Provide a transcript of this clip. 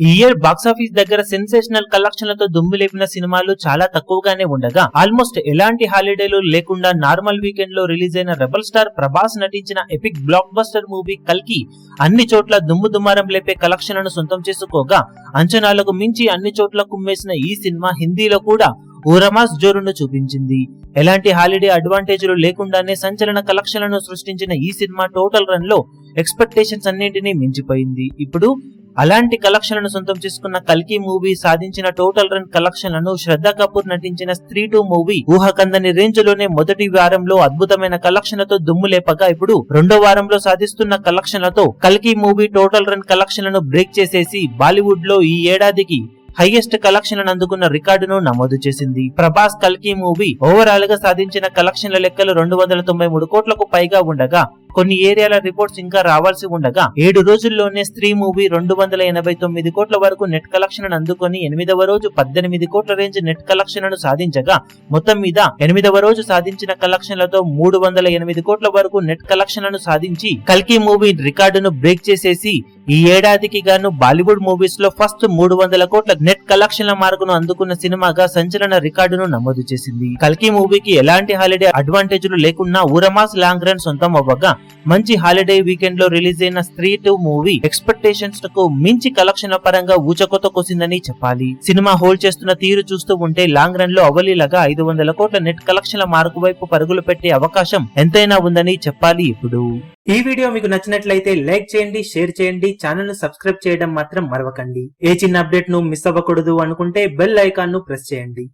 ఈ year box office దగ్గర sensational కలెక్షన్లతో దుమ్ము లేపిన సినిమాలు చాలా తక్కువగానే ఉండగా ఆల్మోస్ట్ ఎలాంటి హాలిడేలు లేకుండా నార్మల్ వీకెండ్ లో రిలీజ్ అయిన రెబల్ స్టార్ ప్రభాస్ నటించిన ఎపిక్ బ్లాక్ బస్టర్ మూవీ కల్కి అన్ని చోట్ల దుమ్ము దుమారం లేపే కలెక్షన్లను సొంతం చేసుకోగా అంచనాలకు మించి అన్ని చోట్ల కుమ్మేసిన ఈ సినిమా హిందీలో కూడా ఊరమాస్ జోరును చూపించింది. ఎలాంటి హాలిడే అడ్వాంటేజ్లు లేకుండానే సంచలన కలెక్షన్లను సృష్టించిన ఈ సినిమా టోటల్ రన్ లో ఎక్స్పెక్టేషన్స్ అన్నింటినీ మించిపోయింది. ఇప్పుడు అలాంటి కలెక్షన్లను సొంతం చేసుకున్న కల్కి మూవీ సాధించిన టోటల్ రన్ కలెక్షన్లను శ్రద్ధా కపూర్ నటించిన స్త్రీ 2 మూవీ ఊహకందని రేంజ్ లోనే మొదటి వారంలో అద్భుతమైన కలెక్షన్లతో దుమ్ము లేపగా ఇప్పుడు రెండో వారంలో సాధిస్తున్న కలెక్షన్లతో కల్కి మూవీ టోటల్ రన్ కలెక్షన్లను బ్రేక్ చేసేసి బాలీవుడ్ లో ఈ ఏడాదికి హైయెస్ట్ కలెక్షన్ అందుకున్న రికార్డును నమోదు చేసింది. ప్రభాస్ కల్కి మూవీ ఓవరాల్ గా సాధించిన కలెక్షన్ల లెక్కలు 293 కోట్లకు పైగా ఉండగా కొన్ని ఏరియాల రిపోర్ట్స్ ఇంకా రావాల్సి ఉండగా 7 రోజుల్లోనే స్త్రీ మూవీ 289 కోట్ల వరకు నెట్ కలెక్షన్ అందుకొని 8వ రోజు 18 కోట్ల రేంజ్ నెట్ కలెక్షన్ సాధించగా మొత్తం మీద 8వ రోజు సాధించిన కలెక్షన్లతో 308 కోట్ల వరకు నెట్ కలెక్షన్ సాధించి కల్కి మూవీ రికార్డును బ్రేక్ చేసేసి ఈ ఏడాదికి గాను బాలీవుడ్ మూవీస్ లో ఫస్ట్ 300 కోట్ల నెట్ కలెక్షన్ల మార్కును అందుకున్న సినిమాగా సంచలన రికార్డును నమోదు చేసింది. కల్కి మూవీకి ఎలాంటి హాలిడే అడ్వాంటేజ్లు లేకున్నా ఊరమాస్ లాంగ్ రన్ సొంతం అవ్వగా మంచి హాలిడే వీకెండ్ లో రిలీజ్ అయిన స్త్రీ 2 మూవీ ఎక్స్పెక్టేషన్స్ కు మించి కలెక్షన్ల పరంగా ఊచకొత కోసిందని చెప్పాలి. సినిమా హోల్డ్ చేస్తున్న తీరు చూస్తూ ఉంటే లాంగ్ రన్ లో అవలీలగా 500 కోట్ల నెట్ కలెక్షన్ల మార్కు వైపు పరుగులు పెట్టే అవకాశం ఎంతైనా ఉందని చెప్పాలి. ఇప్పుడు ఈ వీడియో మీకు నచ్చినట్లయితే లైక్ చేయండి, షేర్ చేయండి, ఛానల్ ను సబ్స్క్రైబ్ చేయడం మాత్రం మరవకండి. ఏ చిన్న అప్డేట్ ను మిస్ అవ్వకూడదు అనుకుంటే బెల్ ఐకాన్ ను ప్రెస్ చేయండి.